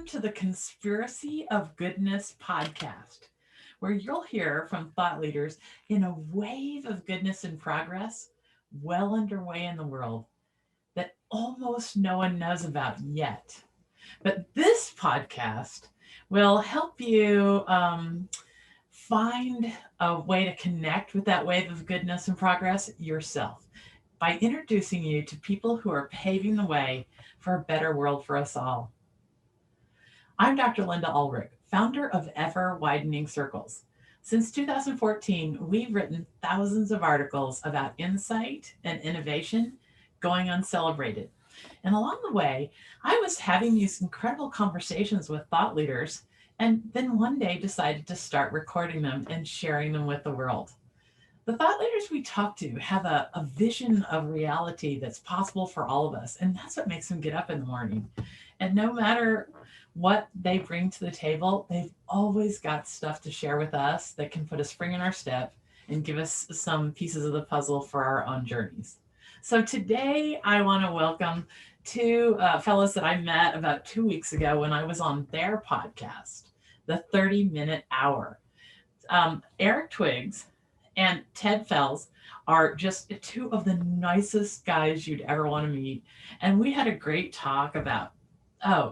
Welcome to the Conspiracy of Goodness podcast, where you'll hear from thought leaders in a wave of goodness and progress well underway in the world that almost no one knows about yet. But this podcast will help you find a way to connect with that wave of goodness and progress yourself by introducing you to people who are paving the way for a better world for us all. I'm Dr. Linda Ulrich, founder of Ever Widening Circles. Since 2014, we've written thousands of articles about insight and innovation going uncelebrated. And along the way, I was having these incredible conversations with thought leaders, and then one day decided to start recording them and sharing them with the world. The thought leaders we talk to have a vision of reality that's possible for all of us, and that's what makes them get up in the morning. And no matter what they bring to the table, they've always got stuff to share with us that can put a spring in our step and give us some pieces of the puzzle for our own journeys. So today I want to welcome two fellows that I met about 2 weeks ago when I was on their podcast, the 30-Minute Hour. Eric Twiggs and Ted Fells are just two of the nicest guys you'd ever want to meet. And we had a great talk about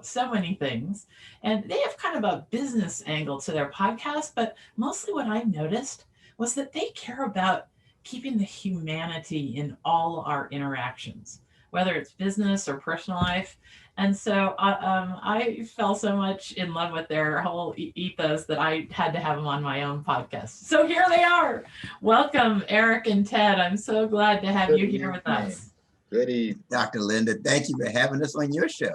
so many things. And they have kind of a business angle to their podcast, but mostly what I noticed was that they care about keeping the humanity in all our interactions, whether it's business or personal life. And so I fell so much in love with their whole ethos that I had to have them on my own podcast. So here they are. Welcome, Eric and Ted. I'm so glad to have you here with us. Good evening, Dr. Linda. Thank you for having us on your show.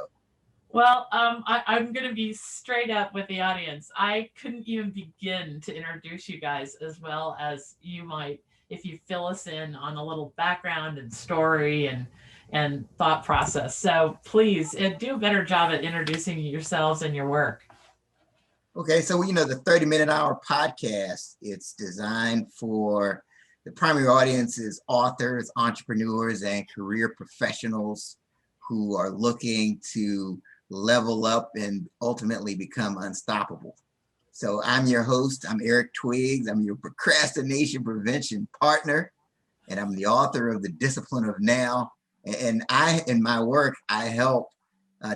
Well, I'm going to be straight up with the audience. I couldn't even begin to introduce you guys as well as you might if you fill us in on a little background and story and thought process. So please do a better job at introducing yourselves and your work. Okay, so the 30-Minute Hour podcast, it's designed for the primary audience is authors, entrepreneurs, and career professionals who are looking to level up and ultimately become unstoppable. So I'm your host. I'm Eric Twiggs. I'm your Procrastination Prevention Partner, and I'm the author of The Discipline of Now. And in my work, I help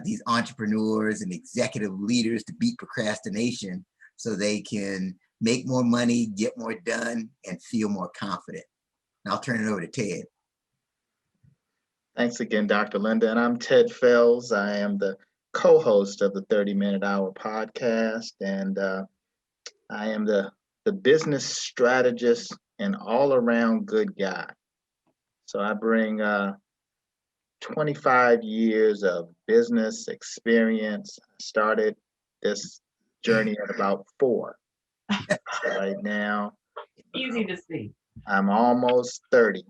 these entrepreneurs and executive leaders to beat procrastination so they can make more money, get more done, and feel more confident. And I'll turn it over to Ted. Thanks again, Dr. Linda. And I'm Ted Fells. I am the co-host of the 30-Minute Hour podcast, and I am the business strategist and all-around good guy. So I bring 25 years of business experience. I started this journey at about 4. So right now, Easy to see. I'm almost 30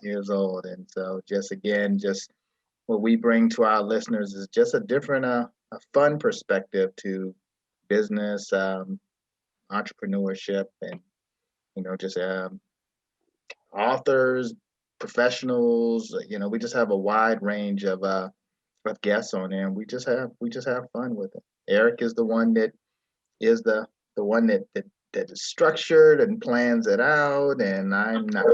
years old, and so just what we bring to our listeners is just a different, a fun perspective to business, entrepreneurship, and just authors, professionals. We just have a wide range of guests on there, and we just have fun with it. Eric is the one that is the one that is structured and plans it out, and I'm not.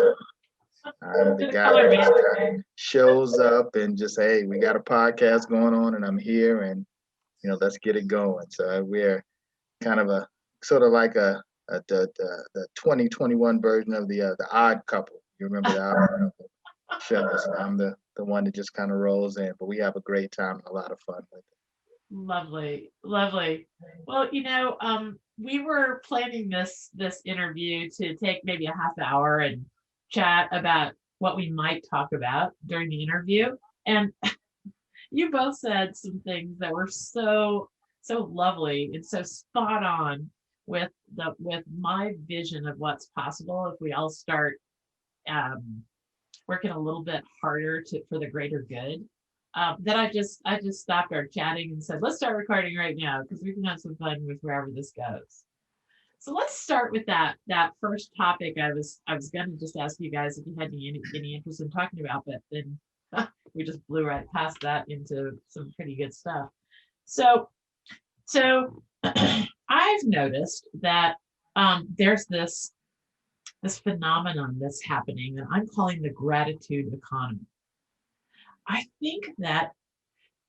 I'm the guy that just kind of shows up and just, hey, we got a podcast going on and I'm here, and let's get it going. So we're kind of a sort of like the 2021 version of the Odd Couple. You remember the Odd Couple show? So I'm the one that just kind of rolls in, but we have a great time and a lot of fun with it. Lovely. Well, we were planning this interview to take maybe a half hour and chat about what we might talk about during the interview. And you both said some things that were so lovely and so spot on with my vision of what's possible if we all start working a little bit harder for the greater good. Then I just stopped our chatting and said, let's start recording right now because we can have some fun with wherever this goes. So let's start with that first topic. I was going to just ask you guys if you had any interest in talking about, but then we just blew right past that into some pretty good stuff. So So I've noticed that there's this phenomenon that's happening that I'm calling the gratitude economy. I think that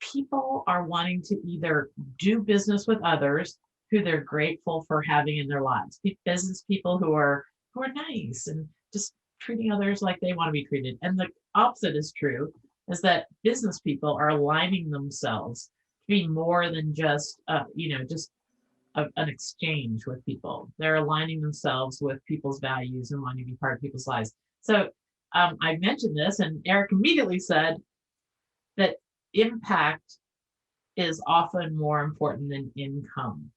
people are wanting to either do business with others who they're grateful for having in their lives, business people who are nice and just treating others like they want to be treated. And the opposite is true, is that business people are aligning themselves to be more than just just an exchange with people. They're aligning themselves with people's values and wanting to be part of people's lives. So I mentioned this, and Eric immediately said that impact is often more important than income.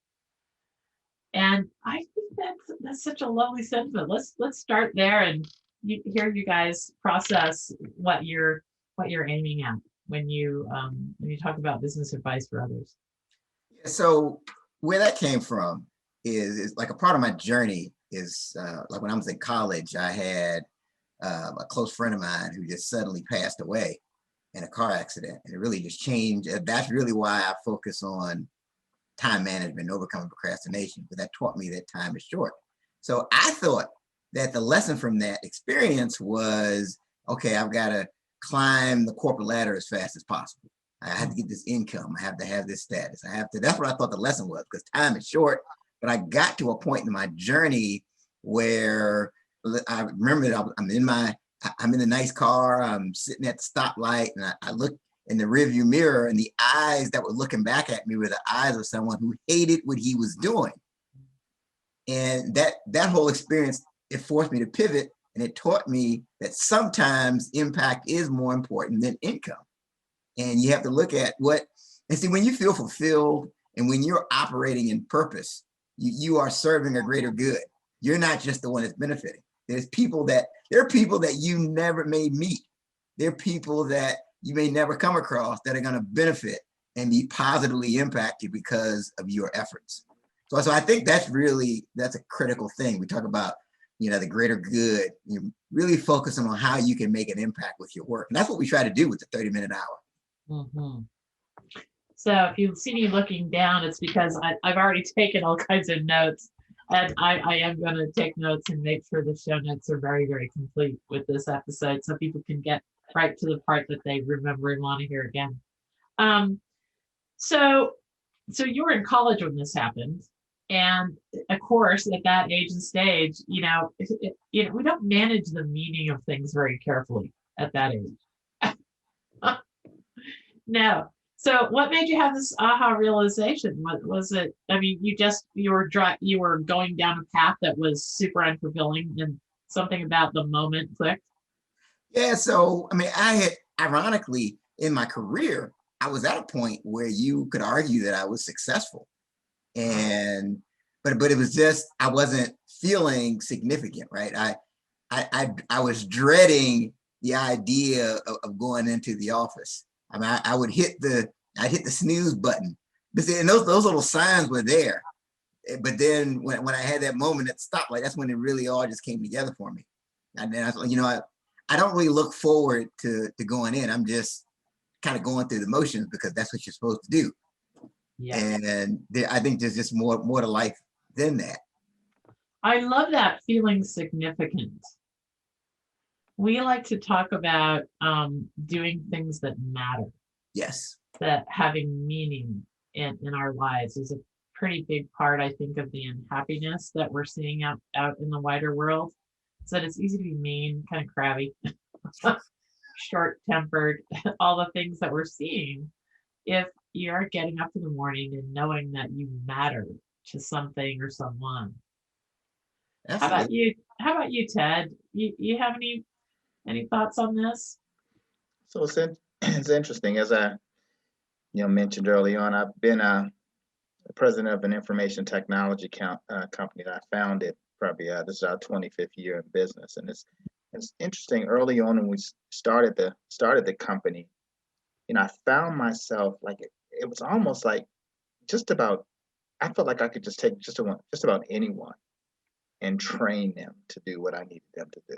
And I think that's such a lovely sentiment. Let's start there and hear you guys process what you're aiming at when you talk about business advice for others. So where that came from is like a part of my journey is like when I was in college, I had a close friend of mine who just suddenly passed away in a car accident. And it really just changed. That's really why I focus on time management and overcoming procrastination, because that taught me that time is short. So I thought that the lesson from that experience was, okay, I've got to climb the corporate ladder as fast as possible. I have to get this income. I have to have this status. That's what I thought the lesson was, because time is short. But I got to a point in my journey where I remember that I'm in a nice car. I'm sitting at the stoplight, and I look in the rearview mirror, and the eyes that were looking back at me were the eyes of someone who hated what he was doing. And that whole experience, it forced me to pivot, and it taught me that sometimes impact is more important than income. And you have to look at and see, when you feel fulfilled and when you're operating in purpose, you are serving a greater good. You're not just the one that's benefiting. There are people that you never may meet. There are people that you may never come across that are going to benefit and be positively impacted because of your efforts. So I think that's a critical thing. We talk about, the greater good. You're really focusing on how you can make an impact with your work. And that's what we try to do with the 30-minute hour. Mm-hmm. So if you see me looking down, it's because I've already taken all kinds of notes. And I am going to take notes and make sure the show notes are very, very complete with this episode so people can get right to the part that they remember and want to hear again. So you were in college when this happened. And of course, at that age and stage, we don't manage the meaning of things very carefully at that age. No. So what made you have this aha realization? What was it? I mean, you were going down a path that was super unfulfilling, and something about the moment clicked. Yeah. So, I mean, ironically, in my career, I was at a point where you could argue that I was successful. But it was just, I wasn't feeling significant, right? I was dreading the idea of going into the office. I mean, I'd hit the snooze button. And those little signs were there. But then when I had that moment at the stoplight, that's when it really all just came together for me. And then I don't really look forward to going in. I'm just kind of going through the motions because that's what you're supposed to do. Yeah. And I think there's just more to life than that. I love that feeling significant. We like to talk about doing things that matter. Yes. That having meaning in our lives is a pretty big part, I think, of the unhappiness that we're seeing out in the wider world. So that it's easy to be mean, kind of crabby, short-tempered, all the things that we're seeing. If you're getting up in the morning and knowing that you matter to something or someone. Absolutely. How about you, Ted? You have any thoughts on this? So it's interesting. As I mentioned early on, I've been the president of an information technology company that I founded. Probably this is our 25th year in business, and it's interesting. Early on when we started the company, I found myself like it was almost like I felt like I could just take just about anyone and train them to do what I needed them to do.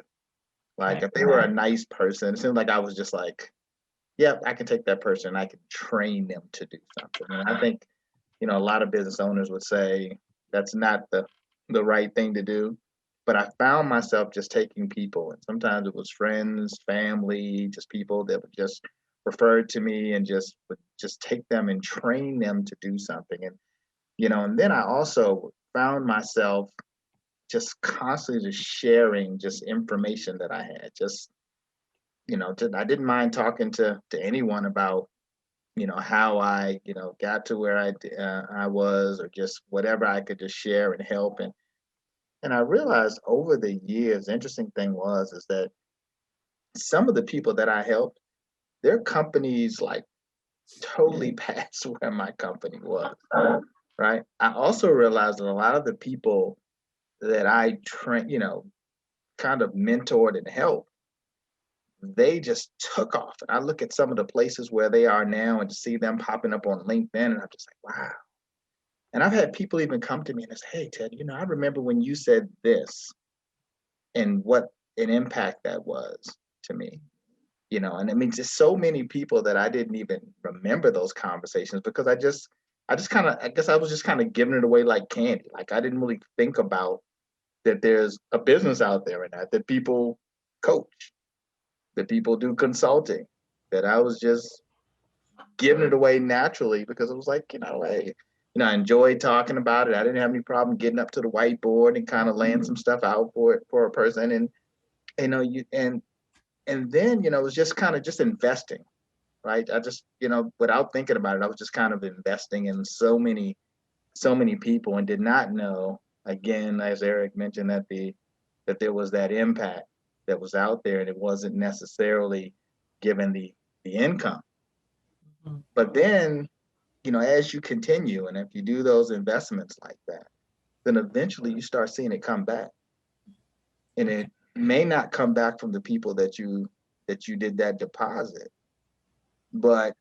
Like if they were a nice person, it seemed like I was just like, yep, I can take that person and I can train them to do something. And I think a lot of business owners would say that's not the right thing to do. But I found myself just taking people, and sometimes it was friends, family, just people that would just refer to me and just would just take them and train them to do something. And and then I also found myself just constantly just sharing just information that I had. Just I didn't mind talking to anyone about how I got to where I was, or just whatever I could just share and help. And I realized over the years, the interesting thing is that some of the people that I helped, their companies like totally past where my company was. Right. I also realized that a lot of the people that I kind of mentored and helped, they just took off. And I look at some of the places where they are now and to see them popping up on LinkedIn, and I'm just like, wow. And I've had people even come to me and say, hey, Ted, I remember when you said this and what an impact that was to me. And I mean, just so many people that I didn't even remember those conversations, because I guess I was just kind of giving it away like candy. Like I didn't really think about that there's a business out there and that people coach, that people do consulting, that I was just giving it away naturally because it was like, hey, I enjoyed talking about it. I didn't have any problem getting up to the whiteboard and kind of laying some stuff out for a person. And, and then, it was just kind of just investing, right? I just, without thinking about it, I was just kind of investing in so many people, and did not know, again, as Eric mentioned, that there was that impact that was out there, and it wasn't necessarily given the income. Mm-hmm. But then, as you continue, and if you do those investments like that, then eventually you start seeing it come back. And it may not come back from the people that you did that deposit, but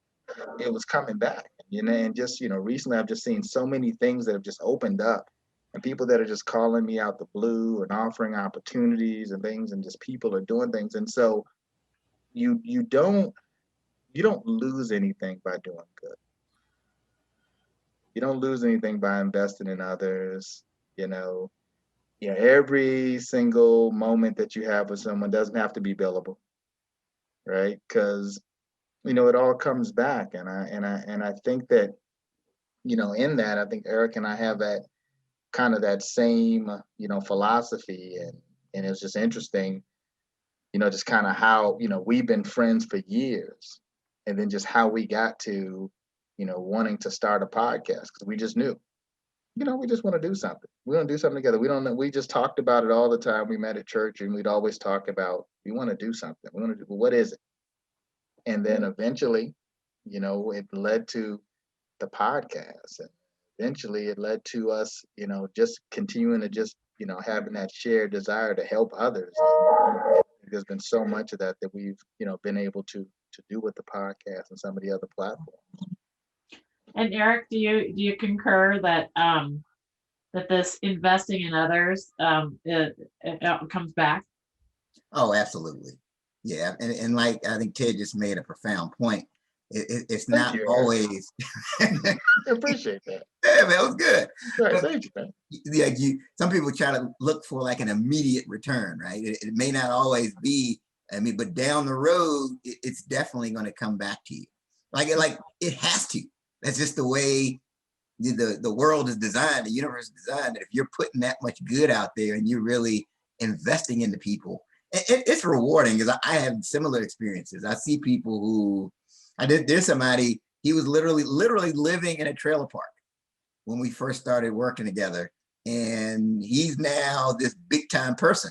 it was coming back. And just, recently I've just seen so many things that have just opened up, and people that are just calling me out the blue and offering opportunities and things, and just people are doing things. And so you don't lose anything by doing good. You don't lose anything by investing in others. Every single moment that you have with someone doesn't have to be billable, right? Because it all comes back. And I think that, in that, I think Eric and I have that kind of that same, philosophy. And it was just interesting, just kind of how, we've been friends for years, and then just how we got to, wanting to start a podcast, because we just knew, we just want to do something. We want to do something together. We don't know. We just talked about it all the time. We met at church, and we'd always talk about, we want to do something. We want to do, well, what is it? And then eventually, it led to the podcast. And eventually it led to us, just continuing to just, having that shared desire to help others. And there's been so much of that we've, been able to do with the podcast and some of the other platforms. And Eric, do you concur that that this investing in others it comes back? Oh, absolutely. Yeah. And like, I think Ted just made a profound point. It's not always. I appreciate that. Yeah, man, it was good. Right, thank you, man. Yeah, some people try to look for like an immediate return, right? It may not always be, but down the road, it's definitely going to come back to you. Like it has to. That's just the way the world is designed, the universe is designed, that if you're putting that much good out there and you're really investing into people, it's rewarding. Because I have similar experiences. I see people who, there's somebody, he was literally living in a trailer park when we first started working together. And he's now this big time person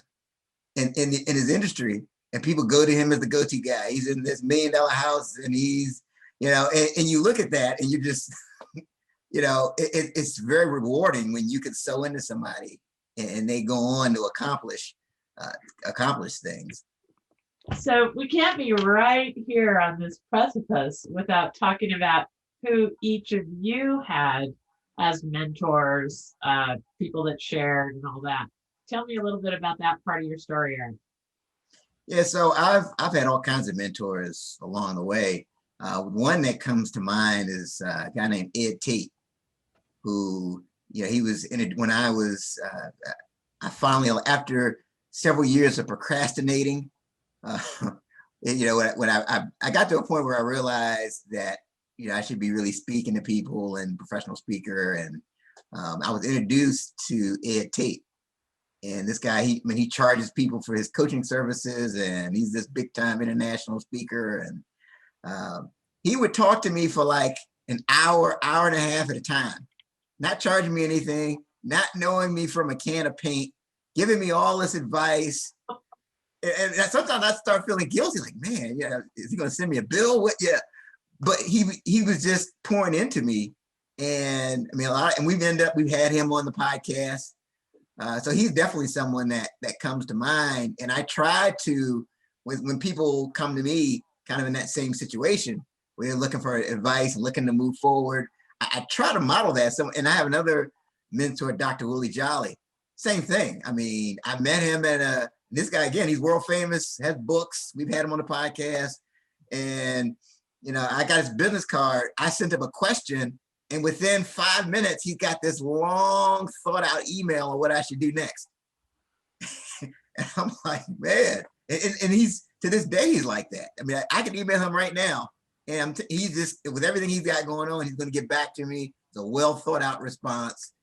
in his industry. And people go to him as the go-to guy. He's in this $1 million house, and he's, and you look at that and you just, it's very rewarding when you can sew into somebody and they go on to accomplish things. So we can't be right here on this precipice without talking about who each of you had as mentors, people that shared and all that. Tell me a little bit about that part of your story, Aaron. Yeah, so I've had all kinds of mentors along the way. One that comes to mind is a guy named Ed Tate. who, he was in it when I was, I finally, after several years of procrastinating, uh, when I got to a point where I realized that, I should be really speaking to people and professional speaker. And I was introduced to Ed Tate. And this guy, he charges people for his coaching services, and he's this big time international speaker. And he would talk to me for like an hour, hour and a half at a time, not charging me anything, not knowing me from a can of paint, giving me all this advice. And sometimes I start feeling guilty, like, man, is he going to send me a bill? What? Yeah. But he was just pouring into me. And I mean, and we've had him on the podcast. So he's definitely someone that comes to mind. And I try to, when people come to me kind of in that same situation, where they're looking for advice and looking to move forward, I try to model that. So, and I have another mentor, Dr. Willie Jolly, same thing. I mean, I met him at this guy, again, he's world famous, has books. We've had him on the podcast. And, I got his business card. I sent him a question. And within 5 minutes, he's got this long thought out email on what I should do next. And I'm like, man, and he's, to this day, he's like that. I mean, I can email him right now, and he's just, with everything he's got going on, he's going to get back to me. It's a well thought out response.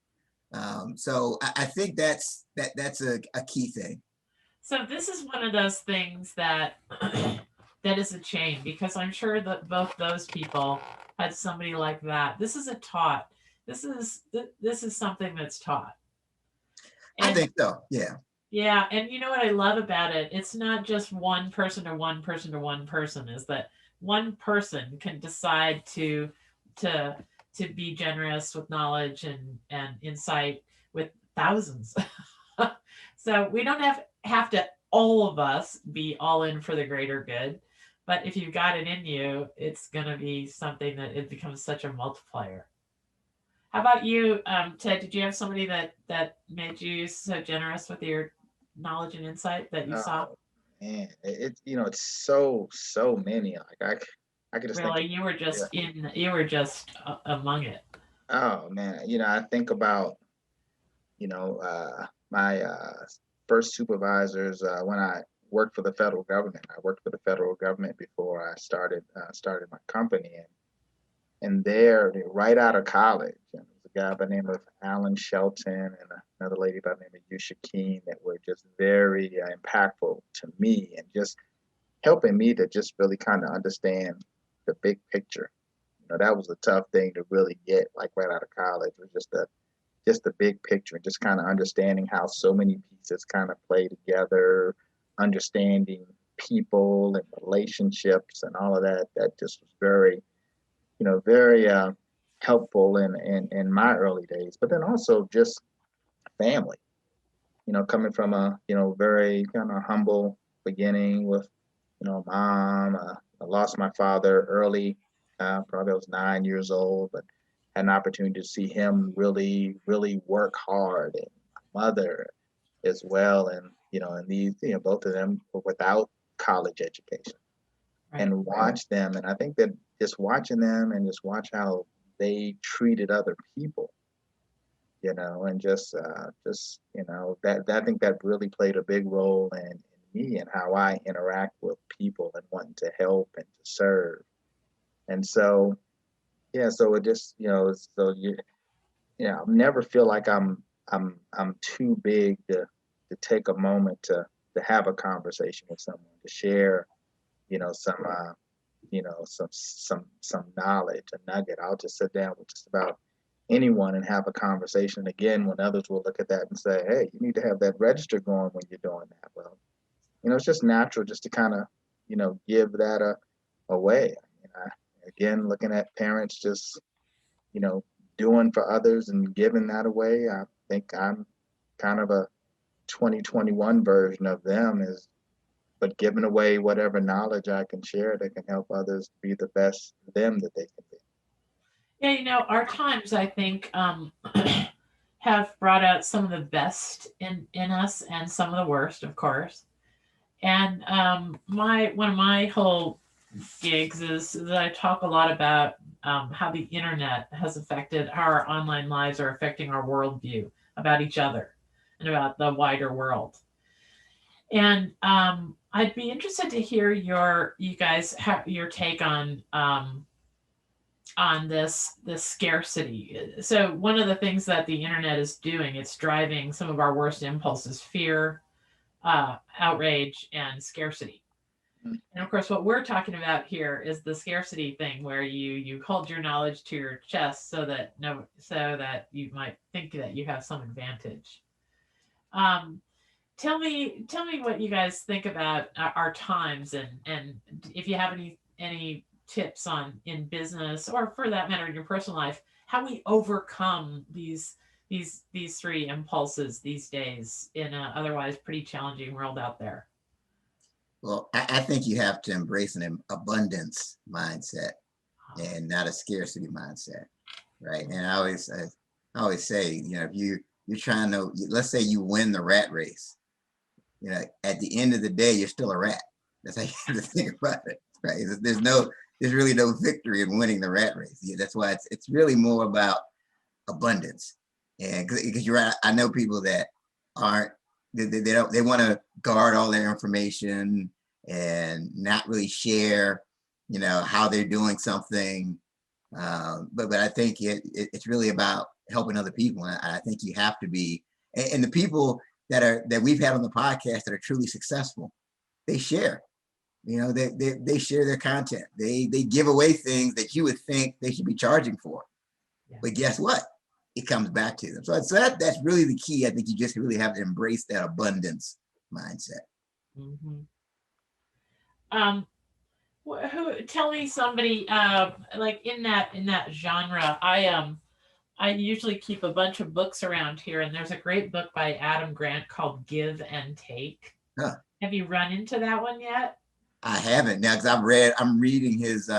So I think that's a key thing. So this is one of those things that that is a chain, because I'm sure that both those people had somebody like that. This is this is something that's taught. And I think so. Yeah. Yeah. And you know what I love about it? It's not just one person to one person to one person, is that one person can decide to be generous with knowledge and insight with thousands. So we don't have to all of us be all in for the greater good. But if you've got it in you, it's going to be something that it becomes such a multiplier. How about you, Ted? Did you have somebody that made you so generous with your knowledge and insight that you saw? Man, it's so many. Like I could just think. Really, you were just you were just among it. Oh man, I think about my first supervisors when I worked for the federal government. I worked for the federal government before I started my company, and there, right out of college, and there was a guy by the name of Alan Shelton and another lady by the name of Yusha Keen that were just very impactful to me, and just helping me to just really kind of understand the big picture. That was a tough thing to really get, like right out of college, was just the big picture, and just kind of understanding how so many pieces kind of play together, understanding people and relationships and all of that. That just was very, very helpful in my early days. But then also just family, coming from a, very kind of humble beginning with, mom. I lost my father early, probably I was 9 years old, but had an opportunity to see him really, really work hard, and my mother as well. And, and these, both of them were without college education, Right. and watch them. And I think that just watching them and just watch how they treated other people, and just, that I think that really played a big role in me and how I interact with people and wanting to help and to serve. And so, yeah, so it just, so I never feel like I'm too big to take a moment to have a conversation with someone, to share, some some knowledge, a nugget. I'll just sit down with just about anyone and have a conversation. Again, when others will look at that and say, hey, you need to have that register going when you're doing that. Well, it's just natural just to kind of, give that away. Again, looking at parents just, doing for others and giving that away. I think I'm kind of a 2021 version of them, but giving away whatever knowledge I can share that can help others be the best them that they can be. Yeah, our times, I think, have brought out some of the best in us and some of the worst, of course. And one of my whole gigs is that I talk a lot about how the internet has affected how our online lives are affecting our worldview about each other and about the wider world. And I'd be interested to hear you guys have your take on this scarcity. So one of the things that the internet is doing, it's driving some of our worst impulses: fear, outrage, and scarcity. Mm. And of course, what we're talking about here is the scarcity thing, where you hold your knowledge to your chest so that you might think that you have some advantage. Um, tell me what you guys think about our times, and if you have any tips on in business, or for that matter in your personal life, how we overcome these three impulses these days in a otherwise pretty challenging world out there. Well, I think you have to embrace an abundance mindset and not a scarcity mindset, right? And I always say, if you're trying to, let's say you win the rat race, at the end of the day, you're still a rat. That's how you have to think about it, right? There's really no victory in winning the rat race. Yeah, that's why it's really more about abundance. And because you're right, I know people that aren't, they want to guard all their information and not really share, how they're doing something. But I think it's really about helping other people. And I think you have to be, and the people that we've had on the podcast that are truly successful, they share. They share their content. They give away things that you would think they should be charging for. Yeah. But guess what? It comes back to them. So that's really the key. I think you just really have to embrace that abundance mindset. Mm-hmm. Tell me somebody like in that genre. I usually keep a bunch of books around here, and there's a great book by Adam Grant called Give and Take. Huh. Have you run into that one yet? I haven't now because I'm reading his,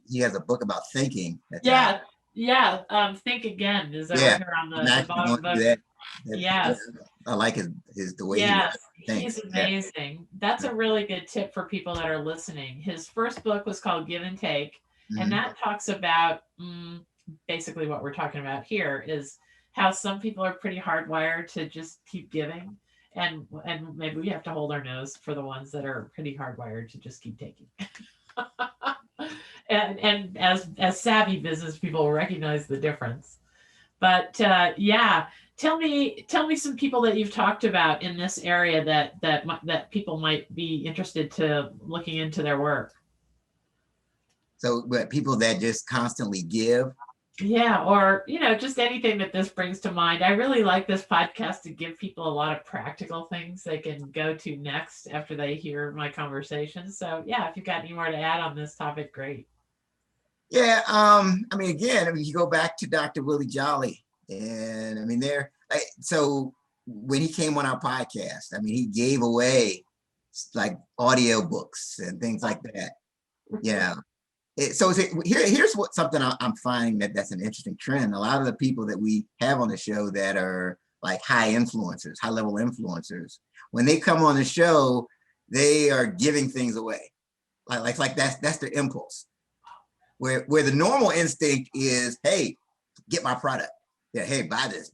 he has a book about thinking. Yeah. Yeah. Think Again is over Yeah, here on I'm the actually going bottom through book. that. Yes. I like the way he Yes, thinks. he's amazing. That's a really good tip for people that are listening. His first book was called Give and Take, and Mhm. that talks about basically what we're talking about here is how some people are pretty hardwired to just keep giving, and maybe we have to hold our nose for the ones that are pretty hardwired to just keep taking. And as savvy business people will recognize the difference. But yeah, tell me some people that you've talked about in this area that people might be interested to looking into their work. So, but people that just constantly give. Yeah, or just anything that this brings to mind. I really like this podcast to give people a lot of practical things they can go to next after they hear my conversation. So yeah, if you've got any more to add on this topic, great. Yeah, again, you go back to Dr. Willie Jolly, and so when he came on our podcast, he gave away like audio books and things like that. Here's something I'm finding that's an interesting trend. A lot of the people that we have on the show that are like high level influencers, when they come on the show, they are giving things away. Like that's their impulse. Where the normal instinct is, hey, get my product. Yeah, hey, buy this,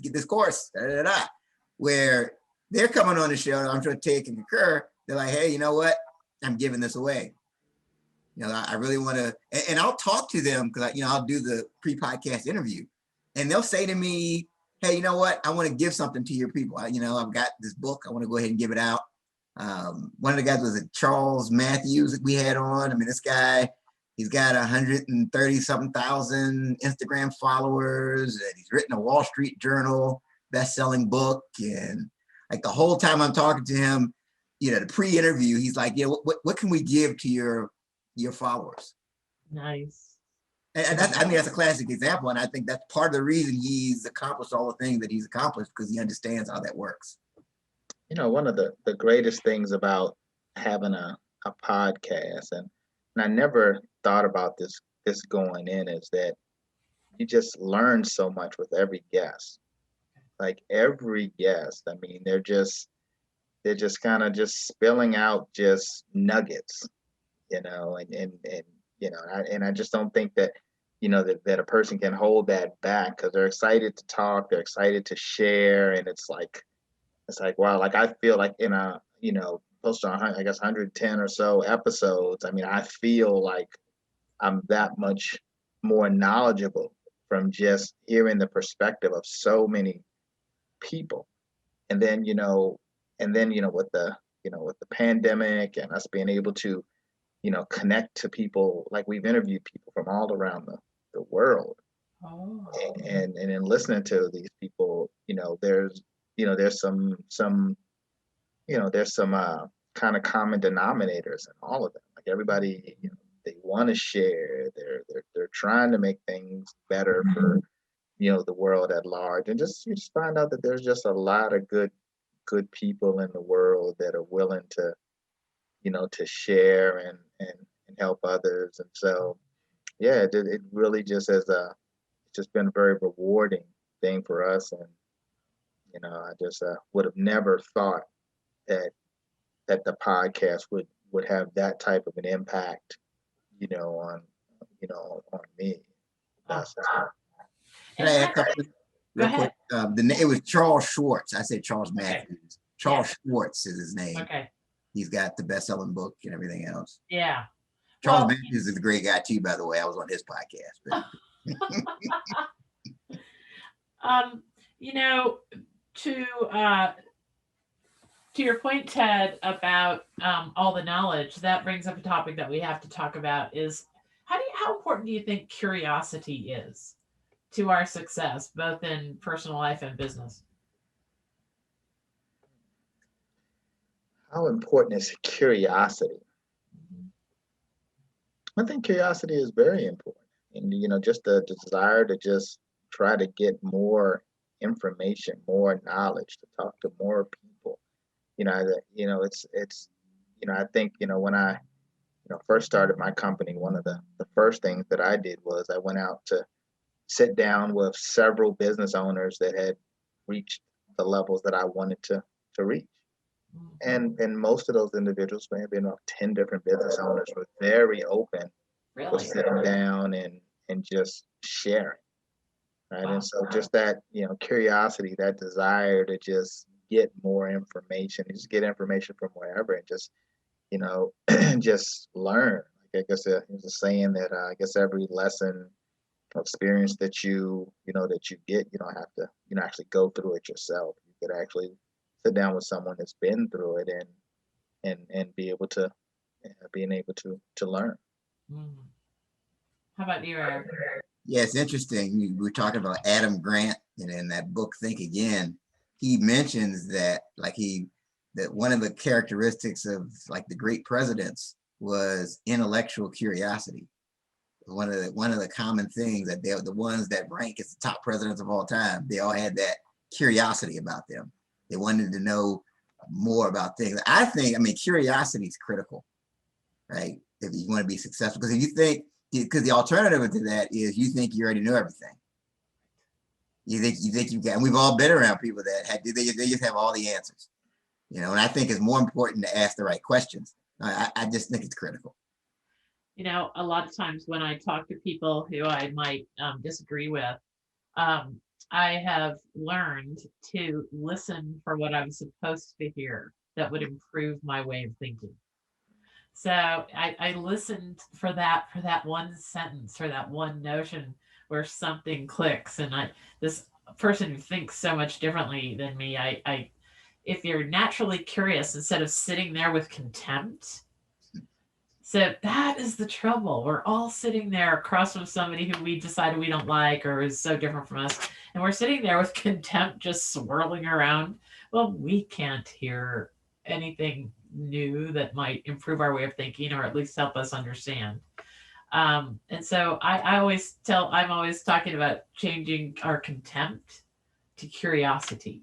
get this course. Da, da, da. Where they're coming on the show, I'm sure Take and Concur, they're like, hey, you know what? I'm giving this away. I really want to, and I'll talk to them because I'll do the pre-podcast interview, and they'll say to me, hey, you know what? I want to give something to your people. I've got this book. I want to go ahead and give it out. One of the guys was Charles Matthews that we had on. This guy, he's got 130 something thousand Instagram followers, and he's written a Wall Street Journal best-selling book. And like the whole time I'm talking to him, the pre-interview, he's like, yeah, what can we give to your followers? Nice. And that's a classic example. And I think that's part of the reason he's accomplished all the things that he's accomplished, because he understands how that works. One of the greatest things about having a podcast, and I never thought about this going in, is that you just learn so much with every guest. Like every guest, they're just kind of just spilling out just nuggets, and and I just don't think that, that a person can hold that back because they're excited to talk, they're excited to share. And it's like, wow, like I feel like in a, close to, I guess, 110 or so episodes, I mean, I feel like I'm that much more knowledgeable from just hearing the perspective of so many people. And then, with the pandemic and us being able to, connect to people, like we've interviewed people from all around the world. Oh. And in listening to these people, there's some kind of common denominators in all of them. Like everybody, they want to share. They're trying to make things better for, the world at large. And you just find out that there's just a lot of good people in the world that are willing to, to share and help others. And so, yeah, it really just it's just been a very rewarding thing for us. And, I just would have never thought that the podcast would have that type of an impact, on, on me. That's Can I add something Go real ahead. quick? It was Charles Schwartz. I said Charles Okay. Matthews. Charles Yeah. Schwartz is his name. Okay. He's got the best-selling book and everything else. Yeah. Charles Well, Matthews is a great guy too, by the way. I was on his podcast. But you know, to your point, Ted, about all the knowledge, that brings up a topic that we have to talk about is how important do you think curiosity is to our success, both in personal life and business? how important is curiosity? I think curiosity is very important. And, just the desire to just try to get more information, more knowledge, to talk to more people. I think, when I, first started my company, one of the first things that I did was I went out to sit down with several business owners that had reached the levels that I wanted to reach. And most of those individuals, may have been about 10 different business owners, were very open with Really? sitting down and just sharing. Right. Wow. And so just that, curiosity, that desire to just get more information, just get information from wherever and just, just learn. Like I guess there's a saying that I guess every lesson or experience that that you get, you don't have to, actually go through it yourself. You could actually sit down with someone that's been through it and be able to being able to learn. Mm. How about you, Eric? yeah, it's interesting. We were talking about Adam Grant, and in that book, Think Again, he mentions that that one of the characteristics of like the great presidents was intellectual curiosity. One of the common things that they're the ones that rank as the top presidents of all time. They all had that curiosity about them. They wanted to know more about things. I mean, curiosity is critical, right? If you want to be successful, because if you think, because the alternative to that is you think you already know everything. You think you can. And we've all been around people that they just have all the answers, and I think it's more important to ask the right questions. I just think it's critical. A lot of times when I talk to people who I might disagree with, I have learned to listen for what I'm supposed to hear that would improve my way of thinking. So I listened for that one sentence or that one notion where something clicks, and this person who thinks so much differently than me, I if you're naturally curious, instead of sitting there with contempt. So that is the trouble. We're all sitting there across from somebody who we decided we don't like or is so different from us. And we're sitting there with contempt just swirling around. Well, we can't hear anything new that might improve our way of thinking or at least help us understand. And so I'm always talking about changing our contempt to curiosity.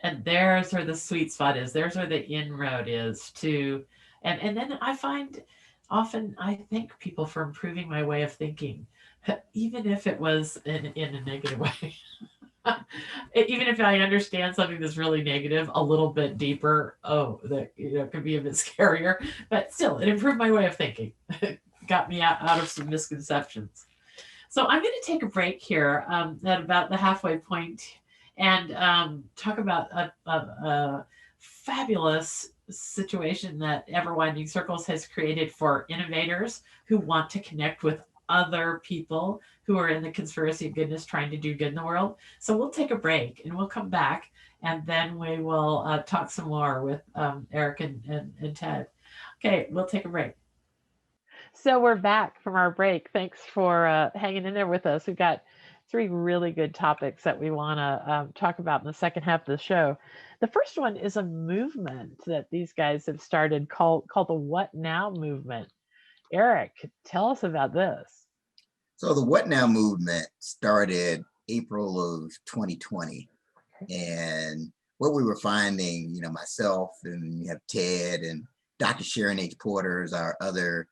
And there's where the sweet spot is. There's where the inroad is to, and then I find often I thank people for improving my way of thinking, even if it was in a negative way. Even if I understand something that's really negative a little bit deeper, that could be a bit scarier, but still, it improved my way of thinking. got me out of some misconceptions. So I'm going to take a break here at about the halfway point and talk about a fabulous situation that Ever Widening Circles has created for innovators who want to connect with other people who are in the conspiracy of goodness trying to do good in the world. So we'll take a break and we'll come back and then we will talk some more with Eric and Ted. Okay, we'll take a break. So we're back from our break. Thanks for hanging in there with us. We've got three really good topics that we want to talk about in the second half of the show. The first one is a movement that these guys have started called the What Now movement. Eric, tell us about this. So the What Now movement started April of 2020. And what we were finding, myself and you have Ted and Dr. Sharon H. Porter is our other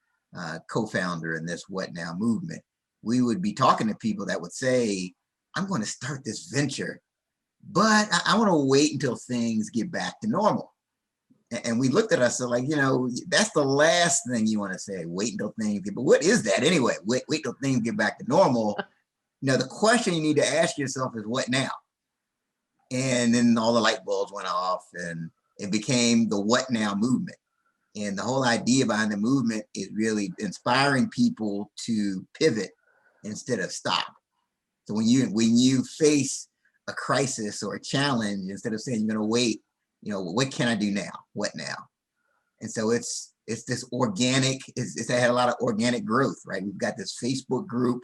co-founder in this What Now movement. We would be talking to people that would say, I'm going to start this venture, but I want to wait until things get back to normal. And we looked at us like, that's the last thing you want to say, wait until things get, but what is that anyway? Wait till things get back to normal. The question you need to ask yourself is what now? And then all the light bulbs went off and it became the What Now movement. And the whole idea behind the movement is really inspiring people to pivot instead of stop. So when you face a crisis or a challenge, instead of saying you're going to wait, what can I do now? What now? And so it's this organic. It's had a lot of organic growth, right? We've got this Facebook group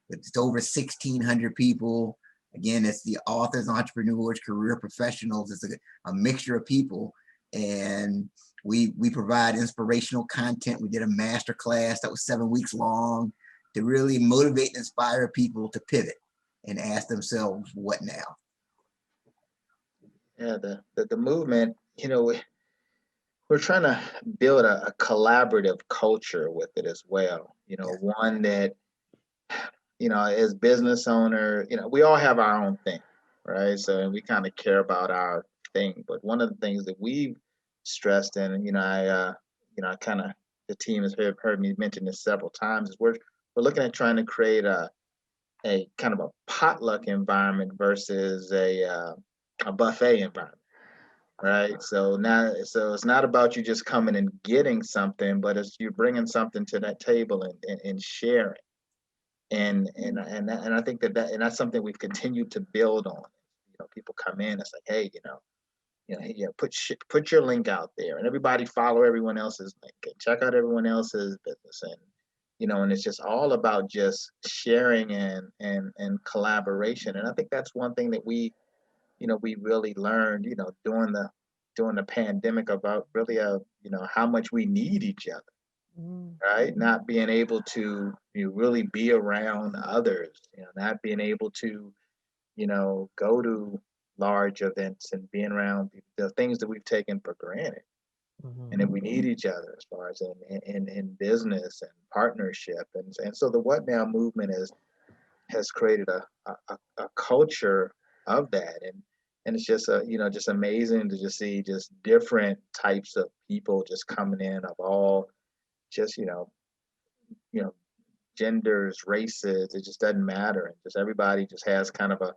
that's over 1,600 people. Again, it's the authors, entrepreneurs, career professionals. It's a mixture of people, and we provide inspirational content. We did a master class that was 7 weeks long to really motivate and inspire people to pivot and ask themselves, what now? Yeah, the movement, we're trying to build a collaborative culture with it as well. One that, as business owner, we all have our own thing, right? So, and we kind of care about our thing. But one of the things that we've stressed, and I kind of, the team has heard me mention this several times, is we're looking at trying to create a kind of a potluck environment versus a buffet environment, right? So it's not about you just coming and getting something, but it's you bringing something to that table and sharing. And I think and that's something we've continued to build on. People come in, it's like, hey, put your link out there, and everybody follow everyone else's link and check out everyone else's business, and it's just all about just sharing and collaboration. And I think that's one thing that we really learned, during the pandemic about really how much we need each other. Right, not being able to really be around others, not being able to go to large events and being around the things that we've taken for granted. And then we need each other as far as in business and partnership, and so the What Now movement has created a culture of that, and it's just just amazing to just see just different types of people just coming in of all just genders, races. It just doesn't matter, and just everybody just has kind of a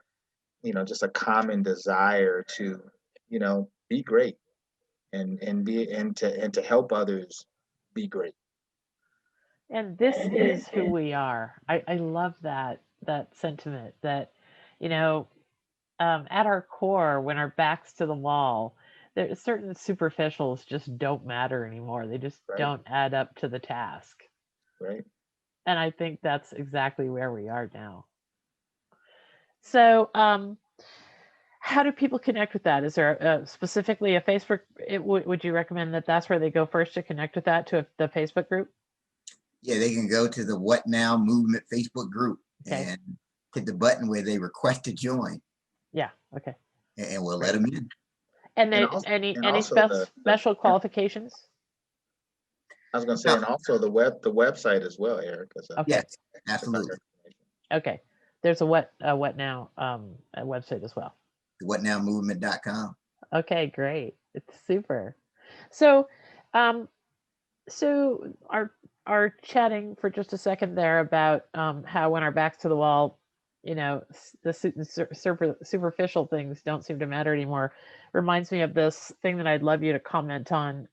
just a common desire to be great and to help others be great. And this is who we are. I love that sentiment that, at our core, when our back's to the wall, there certain superficials just don't matter anymore. They just Right. don't add up to the task. Right. And I think that's exactly where we are now. So, how do people connect with that? Is there specifically a Facebook? Would you recommend that that's where they go first to connect with that, to the Facebook group? Yeah, they can go to the What Now movement Facebook group and hit the button where they request to join. Yeah. Okay. And we'll let them in. And then any special qualifications? I was going to say, and also the website as well, Eric. Yes, absolutely. Okay. There's a What Now a website as well. whatnowmovement.com. Okay, great. It's super. So, so our are chatting for just a second there about how when our backs to the wall, the superficial things don't seem to matter anymore. Reminds me of this thing that I'd love you to comment on.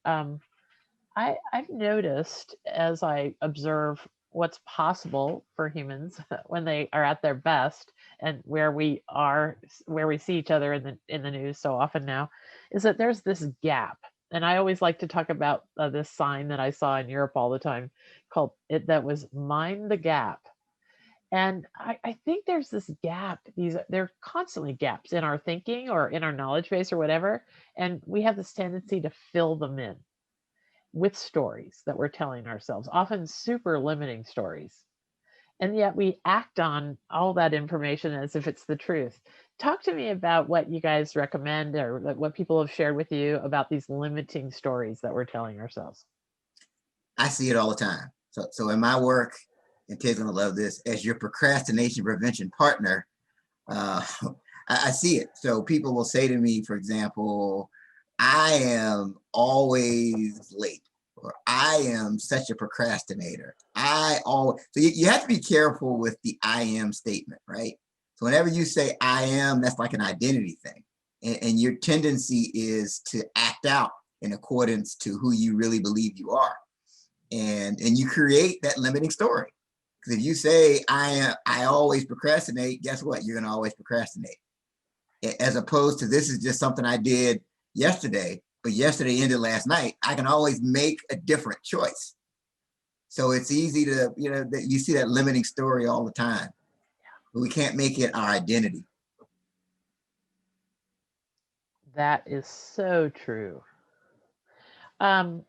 I've noticed as I observe what's possible for humans when they are at their best, and where we see each other in the news so often now, is that there's this gap. And I always like to talk about this sign that I saw in Europe all the time, called it, that was "Mind the Gap." And I think there's this gap. There are constantly gaps in our thinking or in our knowledge base or whatever, and we have this tendency to fill them in with stories that we're telling ourselves, often super limiting stories. And yet we act on all that information as if it's the truth. Talk to me about what you guys recommend, or what people have shared with you about these limiting stories that we're telling ourselves. I see it all the time. So in my work, and Ted's gonna love this, as your procrastination prevention partner, I see it. So people will say to me, for example, I am always late, or I am such a procrastinator. So you have to be careful with the I am statement, right? So whenever you say I am, that's like an identity thing. And your tendency is to act out in accordance to who you really believe you are. And you create that limiting story. Because if you say I always procrastinate, guess what? You're gonna always procrastinate. As opposed to, this is just something I did yesterday, but yesterday ended last night. I can always make a different choice. So it's easy to, you see that limiting story all the time, but we can't make it our identity. That is so true. How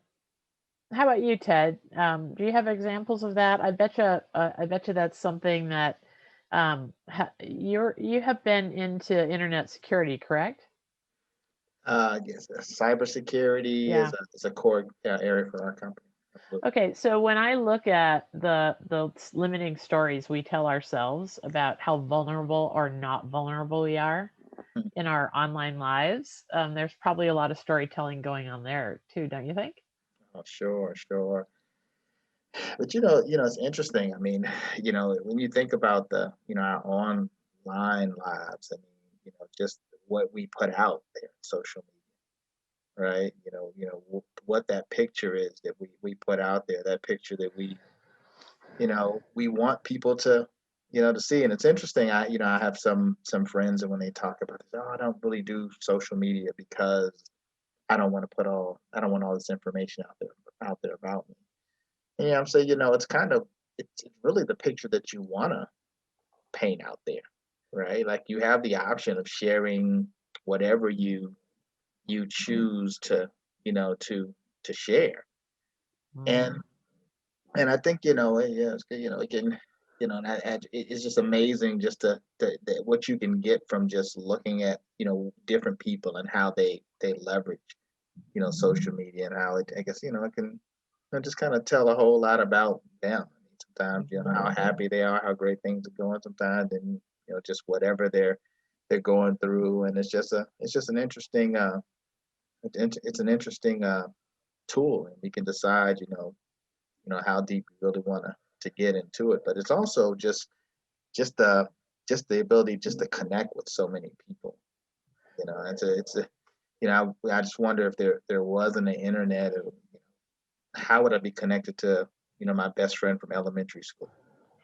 about you, Ted? Do you have examples of that? I bet you that's something that you have been into internet security, correct? Yes, cybersecurity Yeah. is a core area for our company. Absolutely. Okay, so when I look at the limiting stories we tell ourselves about how vulnerable or not vulnerable we are in our online lives, there's probably a lot of storytelling going on there too, don't you think? Oh, sure, sure. But it's interesting. I mean, when you think about our online lives, I mean, just what we put out there on social media, right? What that picture is that we put out there, that picture that we want people to see. And it's interesting. I have some friends, and when they talk about this, oh, I don't really do social media because I don't want all this information out there about me. And I'm saying, it's really the picture that you want to paint out there, right? Like, you have the option of sharing whatever you choose to share. And Mm. I think, yeah, it's good, again, and it's just amazing just that what you can get from just looking at different people and how they leverage social media, and how I guess it can just kind of tell a whole lot about them. I mean, sometimes how happy they are, how great things are going. Sometimes, and just whatever they're going through. And it's just an interesting it's an interesting tool, and we can decide how deep we really want to get into it. But it's also just the the ability just to connect with so many people. It's a I just wonder if there wasn't an internet, how would I be connected to my best friend from elementary school?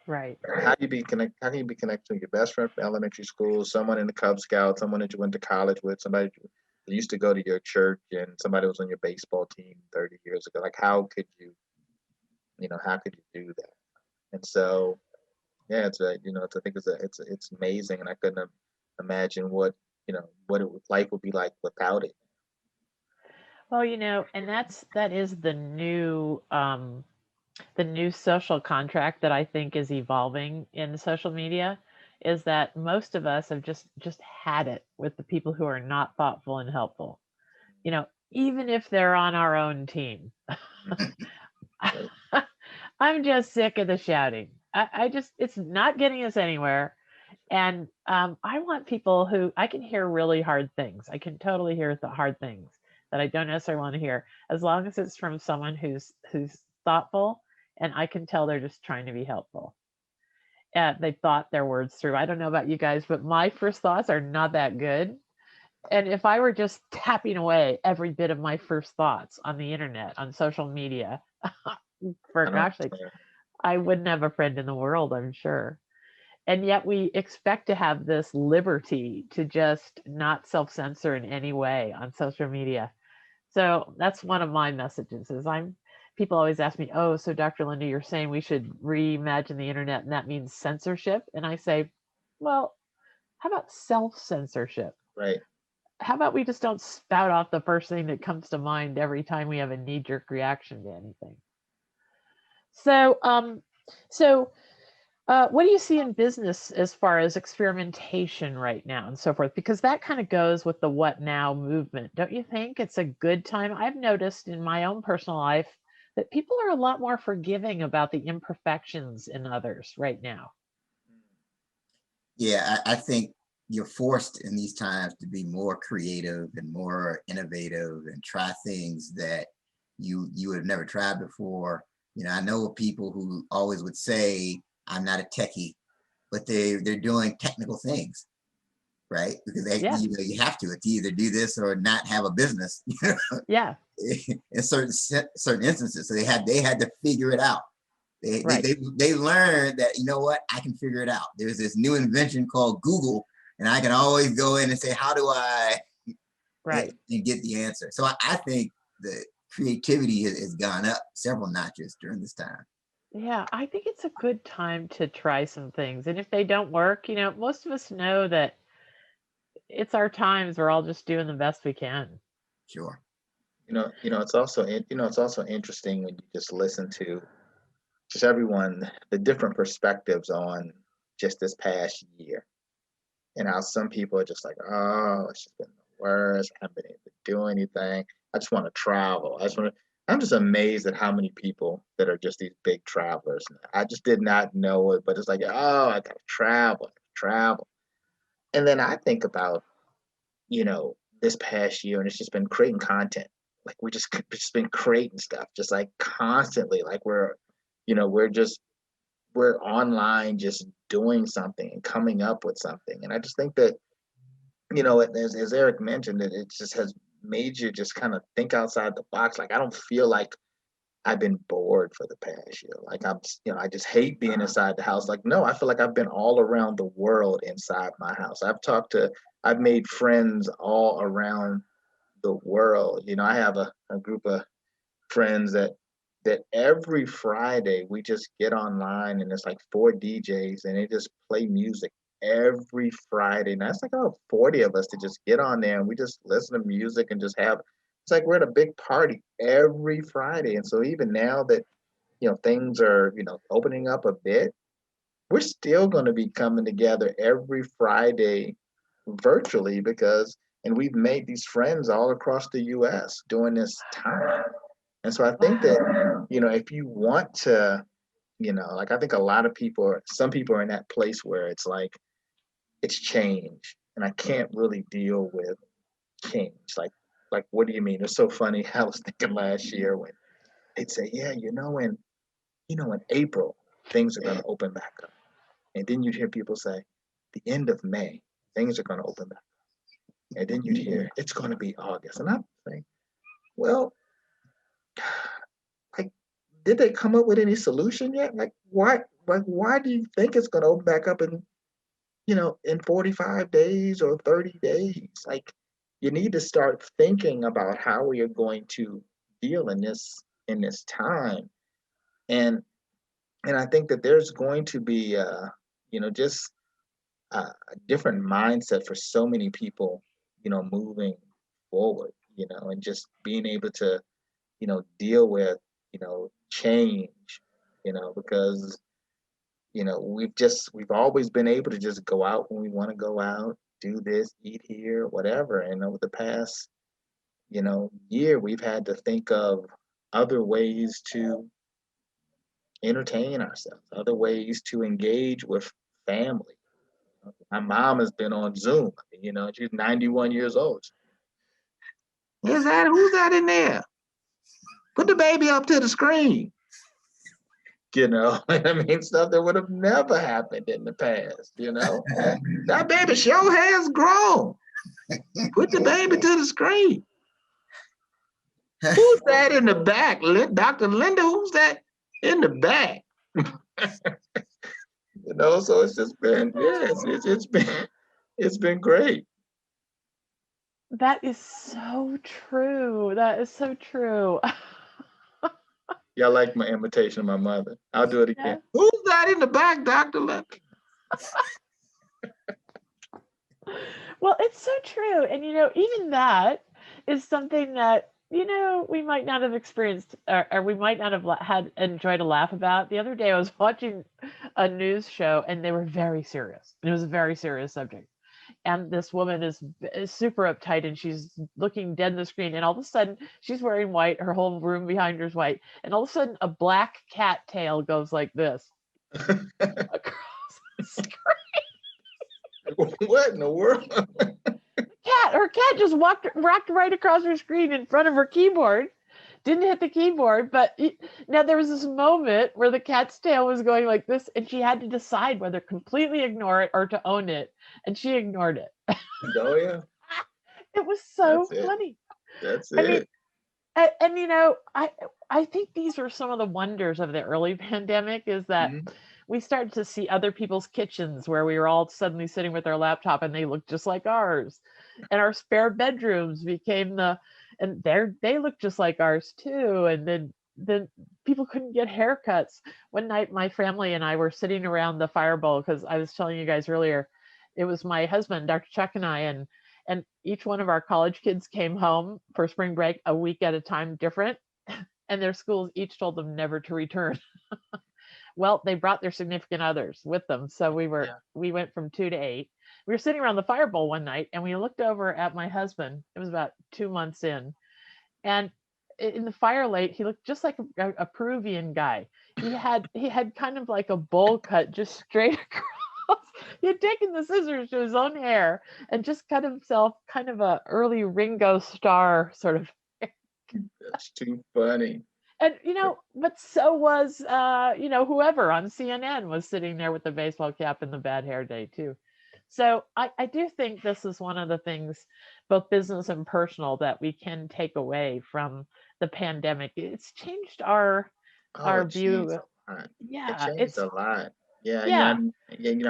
Right. How can you be connected to your best friend from elementary school, someone in the Cub Scouts, someone that you went to college with, somebody that used to go to your church, and somebody was on your baseball team 30 years ago? Like, how could you do that? And so, yeah, I think it's amazing, and I couldn't imagine what life would be like without it. Well, and that is the new social contract that I think is evolving in social media, is that most of us have just had it with the people who are not thoughtful and helpful. Even if they're on our own team. Right. I'm just sick of the shouting. I just, it's not getting us anywhere. And I want people who I can hear really hard things. I can totally hear the hard things that I don't necessarily want to hear, as long as it's from someone who's thoughtful and I can tell they're just trying to be helpful. They thought their words through. I don't know about you guys, but my first thoughts are not that good. And if I were just tapping away every bit of my first thoughts on the internet, on social media, for I don't gosh sakes, I wouldn't have a friend in the world, I'm sure. And yet we expect to have this liberty to just not self-censor in any way on social media. So that's one of my messages is people always ask me, oh, so Dr. Linda, you're saying we should reimagine the internet and that means censorship? And I say, well, how about self-censorship? Right. How about we just don't spout off the first thing that comes to mind every time we have a knee-jerk reaction to anything? So, what do you see in business as far as experimentation right now and so forth? Because that kind of goes with the what now movement. Don't you think it's a good time? I've noticed in my own personal life that people are a lot more forgiving about the imperfections in others right now. Yeah, I think you're forced in these times to be more creative and more innovative and try things that you would have never tried before. You know, I know people who always would say, I'm not a techie, but they're doing technical things, right? Because Yeah. you have to. It's either do this or not have a business. Yeah. In certain instances, so they had to figure it out. Right. They learned that, you know what, I can figure it out. There's this new invention called Google, and I can always go in and say, how do I Right. and get the answer. So I think the creativity has gone up several notches during this time. Yeah, I think it's a good time to try some things. And if they don't work, most of us know that it's our times. We're all just doing the best we can. Sure. It's also it's also interesting when you just listen to just everyone, the different perspectives on just this past year, and how some people are just like, oh, it's just been the worst. I haven't been able to do anything. I just want to travel. I'm just amazed at how many people that are just these big travelers. I just did not know it, but it's like, oh, I gotta travel. And then I think about, this past year, and it's just been creating content. Like we just been creating stuff, just like constantly. Like we're online, just doing something and coming up with something. And I just think that, as Eric mentioned, that it just has made you just kind of think outside the box. Like I don't feel like I've been bored for the past year. Like I just hate being inside the house. Like, no, I feel like I've been all around the world inside my house. I've made friends all around the world. I have a group of friends that every Friday we just get online, and it's like 4 DJs and they just play music every Friday. And that's like 40 of us to just get on there and we just listen to music and just have, it's like we're at a big party every Friday. And so even now that, things are, opening up a bit, we're still going to be coming together every Friday virtually and we've made these friends all across the US during this time. And so I think that, if you want to, like I think a lot of some people are in that place where it's like, it's change and I can't really deal with change. Like, what do you mean? It's so funny. I was thinking last year when they'd say, yeah, in April, things are going to open back up. And then you'd hear people say, the end of May, things are going to open back up. And then you'd hear, it's going to be August. And I'm saying, well, like, did they come up with any solution yet? Like, why do you think it's going to open back up in 45 days or 30 days? Like, you need to start thinking about how we are going to deal in this time. And I think that there's going to be just a different mindset for so many people, moving forward, and just being able to, deal with, change, because, we've always been able to just go out when we want to go out, do this, eat here, whatever. And over the past, year, we've had to think of other ways to entertain ourselves, other ways to engage with family. My mom has been on Zoom. She's 91 years old. Who's that in there? Put the baby up to the screen. You know, I mean, stuff that would have never happened in the past, you know. That baby show has grown. Put the baby to the screen. Who's that in the back? Dr. Linda, who's that in the back? You know, so it's just been, yeah, it's been great. That is so true. That is so true. Yeah, I like my imitation of my mother. I'll do it again. Yeah. Who's that in the back, Dr. Linda? Well, it's so true. And, even that is something that, we might not have experienced or we might not have had enjoyed a laugh about. The other day I was watching a news show and they were very serious. It was a very serious subject. And this woman is super uptight and she's looking dead in the screen. And all of a sudden she's wearing white. Her whole room behind her is white. And all of a sudden a black cat tail goes like this across the screen. What in the world? Her cat just rocked right across her screen in front of her keyboard. Didn't hit the keyboard, but now there was this moment where the cat's tail was going like this, and she had to decide whether completely ignore it or to own it, and she ignored it. Oh yeah, it was so That's it. funny. That's I mean, it. and I think these were some of the wonders of the early pandemic is that Mhm. we started to see other people's kitchens where we were all suddenly sitting with our laptop and they looked just like ours, and our spare bedrooms became and they looked just like ours too. And then people couldn't get haircuts. One night my family and I were sitting around the fire bowl because I was telling you guys earlier, it was my husband, Dr. Chuck, and I, and each one of our college kids came home for spring break a week at a time different, and their schools each told them never to return. Well, they brought their significant others with them. So we went from 2 to 8. We were sitting around the fire bowl one night and we looked over at my husband. It was about 2 months in. And in the firelight, he looked just like a Peruvian guy. He had kind of like a bowl cut just straight across. He had taken the scissors to his own hair and just cut himself kind of a early Ringo Starr sort of. That's too funny. And but so was whoever on CNN was sitting there with the baseball cap and the bad hair day too. So I do think this is one of the things, both business and personal, that we can take away from the pandemic. It's changed our It view. changed a lot. It Yeah, changed a lot. Yeah, yeah.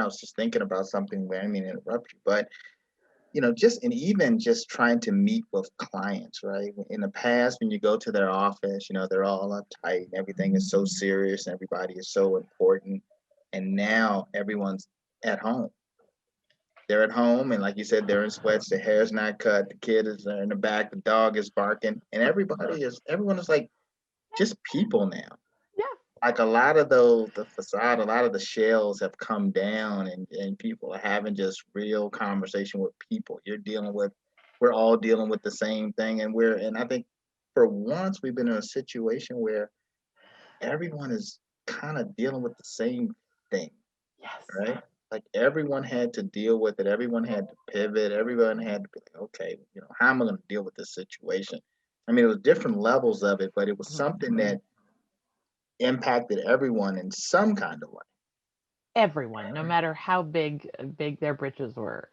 I was just thinking about something where I mean to interrupt you, but even just trying to meet with clients, right? In the past, when you go to their office, they're all uptight and everything is so serious and everybody is so important. And now everyone's at home. They're at home, and like you said, they're in sweats, their hair's not cut, the kid is in the back, the dog is barking, and everyone is like just people now. Yeah. Like a lot of the facade, a lot of the shells have come down, and people are having just real conversation with people. We're all dealing with the same thing, and I think for once we've been in a situation where everyone is kind of dealing with the same thing, Yes. right? Like everyone had to deal with it. Everyone had to pivot. Everyone had to be like, okay, how am I going to deal with this situation? I mean, it was different levels of it, but it was something that impacted everyone in some kind of way. Everyone, no matter how big their britches were.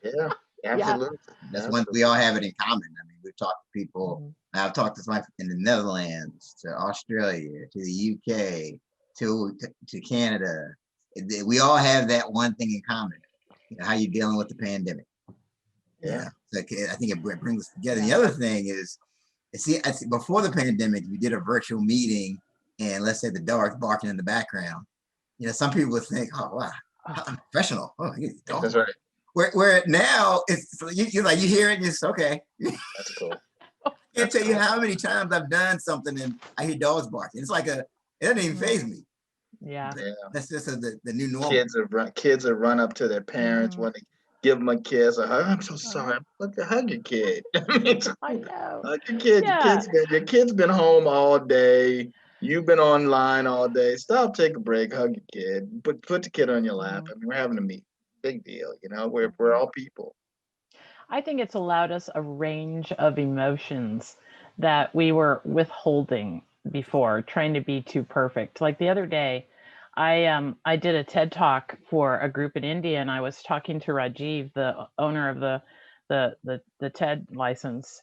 Yeah, absolutely. That's one we all have it in common. I mean, we've talked to people. I've talked to somebody in the Netherlands, to Australia, to the UK, to Canada. We all have that one thing in common. How you dealing with the pandemic. Yeah. So I think it brings us together. The other thing is, I see before the pandemic, we did a virtual meeting, and let's say the dog's barking in the background. Some people would think, oh wow, I'm professional. Oh, That's right. Where now it's you hear it and it's okay. That's cool. I can't tell you how many times I've done something and I hear dogs barking. It's like it doesn't even faze me. Yeah. That's just the new normal. Kids will run up to their parents when they give them a kiss or hug. I'm so sorry. Hug your kid. I know. Hug your kid. Yeah. Your kid's been home all day. You've been online all day. Stop, take a break, hug your kid. Put the kid on your lap. I mean, we're having a meet. Big deal, we're all people. I think it's allowed us a range of emotions that we were withholding before, trying to be too perfect. Like the other day, I did a TED talk for a group in India, and I was talking to Rajiv, the owner of the TED license,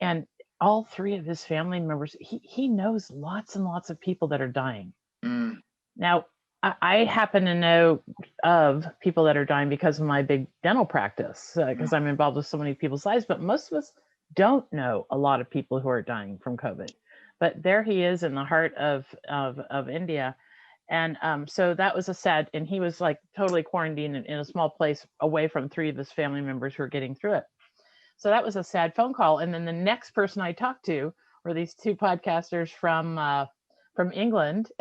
and all three of his family members, he knows lots and lots of people that are dying. Mm. Now, I happen to know of people that are dying because of my big dental practice, because I'm involved with so many people's lives, but most of us don't know a lot of people who are dying from COVID. But there he is in the heart of India. And so that was a sad, and he was like totally quarantined in a small place away from three of his family members who were getting through it. So that was a sad phone call. And then the next person I talked to were these two podcasters from England.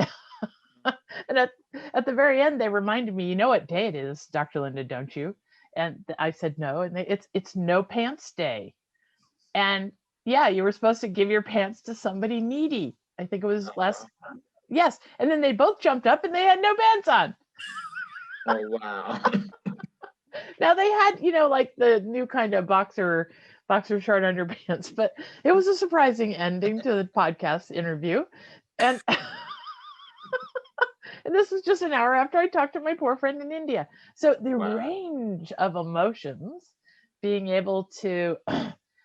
And at the very end, they reminded me, you know what day it is, Dr. Linda, don't you? And I said, no. And it's no pants day. And yeah, you were supposed to give your pants to somebody needy. I think it was yes. And then they both jumped up and they had no pants on. Oh, wow. Now they had, like the new kind of boxer short underpants, but it was a surprising ending to the podcast interview. And and this was just an hour after I talked to my poor friend in India. So the range of emotions, being able to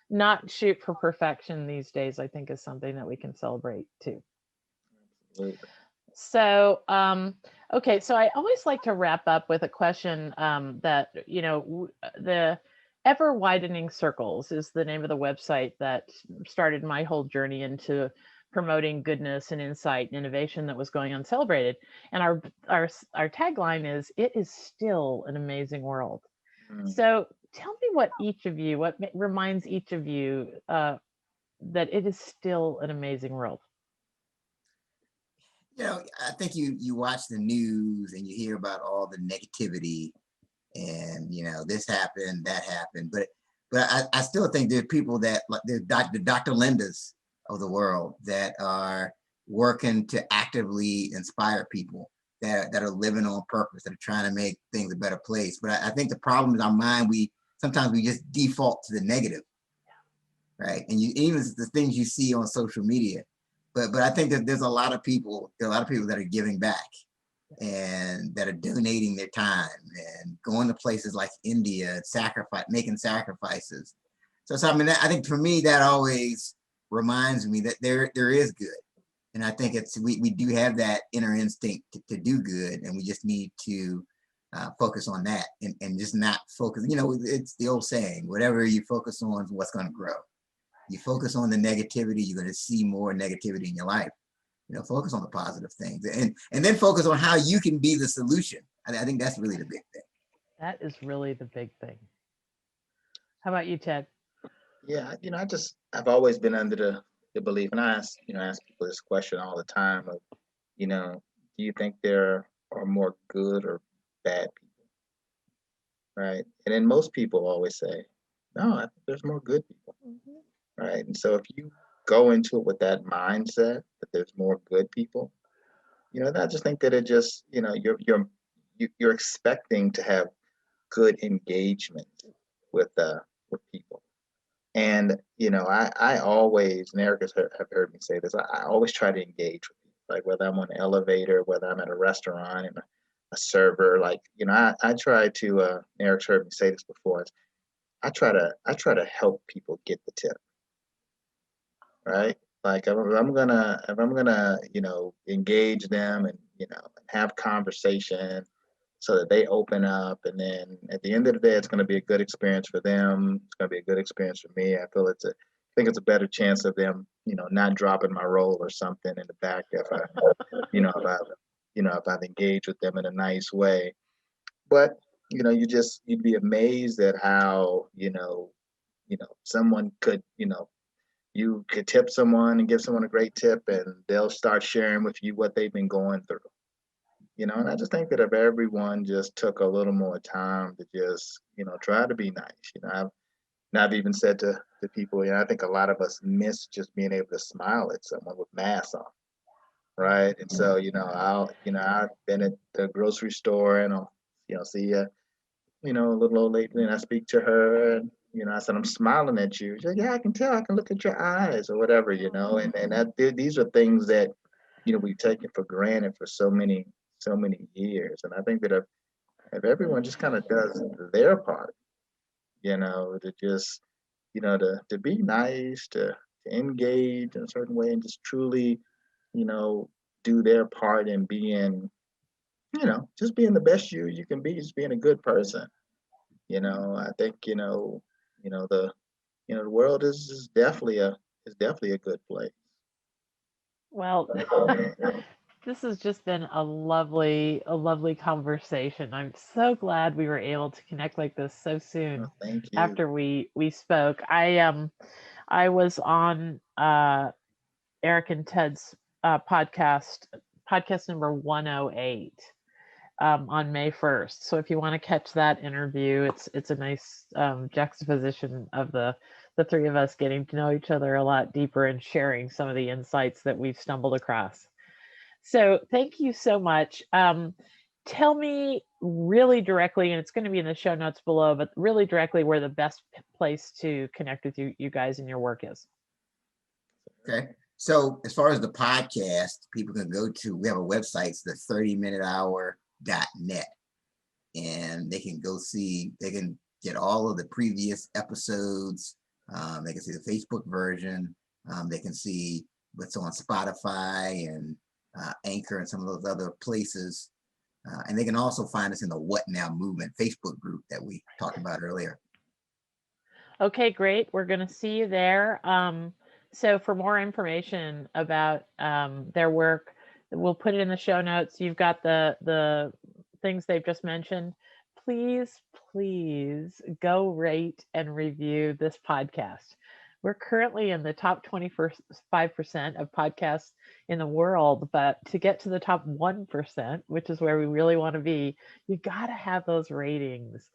not shoot for perfection these days, I think is something that we can celebrate too. Absolutely. So, okay, so I always like to wrap up with a question that, the Ever Widening Circles is the name of the website that started my whole journey into promoting goodness and insight and innovation that was going uncelebrated. And our tagline is, "It is still an amazing world." Mm. So tell me what reminds each of you that it is still an amazing world. I think you watch the news and you hear about all the negativity and, this happened, that happened. But I still think there are people that, like the Dr. Lindas of the world, that are working to actively inspire people that are living on purpose, that are trying to make things a better place. But I think the problem is our mind, sometimes we just default to the negative, right? And even the things you see on social media. But I think that there are a lot of people that are giving back and that are donating their time and going to places like India and making sacrifices. So I mean, I think for me, that always reminds me that there is good. And I think we do have that inner instinct to do good, and we just need to focus on that and just not focus. It's the old saying, whatever you focus on is what's going to grow. You focus on the negativity, you're going to see more negativity in your life. Focus on the positive things, and then focus on how you can be the solution. I think that's really the big thing. That is really the big thing. How about you, Ted? Yeah, I've always been under the belief, and I ask people this question all the time of, do you think there are more good or bad people? Right. And then most people always say, no, I think there's more good people. Mm-hmm. Right. And so if you go into it with that mindset that there's more good people, I just think that it just, you're expecting to have good engagement with people. And, I always, and Eric have heard me say this, I always try to engage with people, like whether I'm on an elevator, whether I'm at a restaurant and a server, like, I try to, Eric's heard me say this before, I try to help people get the tip, right? Like if I'm gonna, engage them and, have conversation so that they open up, and then at the end of the day, it's going to be a good experience for them. It's going to be a good experience for me. I think it's a better chance of them, not dropping my roll or something in the back if I've engaged with them in a nice way. But you'd be amazed at how, someone could, you could tip someone and give someone a great tip, and they'll start sharing with you what they've been going through. And I just think that if everyone just took a little more time to just, try to be nice, I've even said to people, I think a lot of us miss just being able to smile at someone with masks on, right? And so, I've been at the grocery store and I'll, see a little old lady, and I speak to her, and I said, I'm smiling at you. She's like, yeah, I can tell. I can look at your eyes or whatever, these are things that, we've taken for granted for so many years. And I think that if everyone just kind of does their part, to just, to be nice, to engage in a certain way and just truly, you know, do their part in being, just being the best you can be, just being a good person. I think, the world is definitely a good place. Well, this has just been a lovely conversation. I'm so glad we were able to connect like this so soon Well, thank you. after we spoke. I was on Eric and Ted's podcast number 108 on May 1st. So if you want to catch that interview, it's a nice juxtaposition of the three of us getting to know each other a lot deeper and sharing some of the insights that we've stumbled across. So thank you so much. Tell me really directly, and it's going to be in the show notes below, but really directly where the best place to connect with you guys and your work is. Okay. So as far as the podcast, people can go to, we have a website, it's the 30minutehour.net. And they can they can get all of the previous episodes. They can see the Facebook version. They can see what's on Spotify and Anchor and some of those other places. And they can also find us in the What Now Movement Facebook group that we talked about earlier. Okay, great. We're going to see you there. So for more information about their work, we'll put it in the show notes. You've got the things they've just mentioned. Please, please go rate and review this podcast. We're currently in the top 25% of podcasts in the world, but to get to the top 1%, which is where we really want to be, you got to have those ratings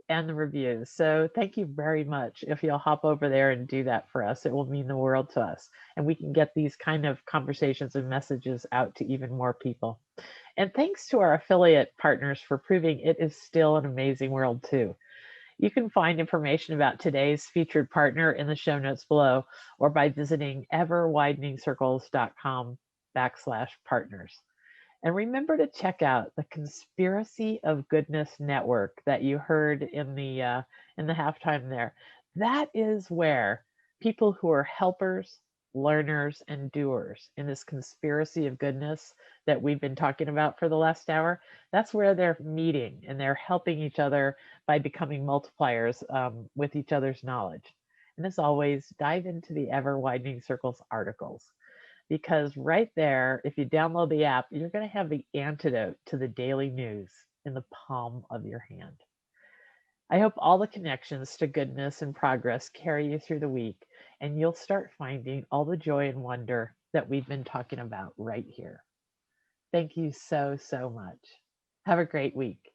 and the reviews. So thank you very much. If you'll hop over there and do that for us, it will mean the world to us. And we can get these kind of conversations and messages out to even more people. And thanks to our affiliate partners for proving it is still an amazing world too. You can find information about today's featured partner in the show notes below, or by visiting everwideningscircles.com/partners. And remember to check out the Conspiracy of Goodness Network that you heard in the halftime there. That is where people who are helpers, learners, and doers in this conspiracy of goodness that we've been talking about for the last hour, that's where they're meeting and they're helping each other by becoming multipliers with each other's knowledge. And as always, dive into the Ever Widening Circles articles, because right there, if you download the app, you're going to have the antidote to the daily news in the palm of your hand. I hope all the connections to goodness and progress carry you through the week, and you'll start finding all the joy and wonder that we've been talking about right here. Thank you so, so much. Have a great week.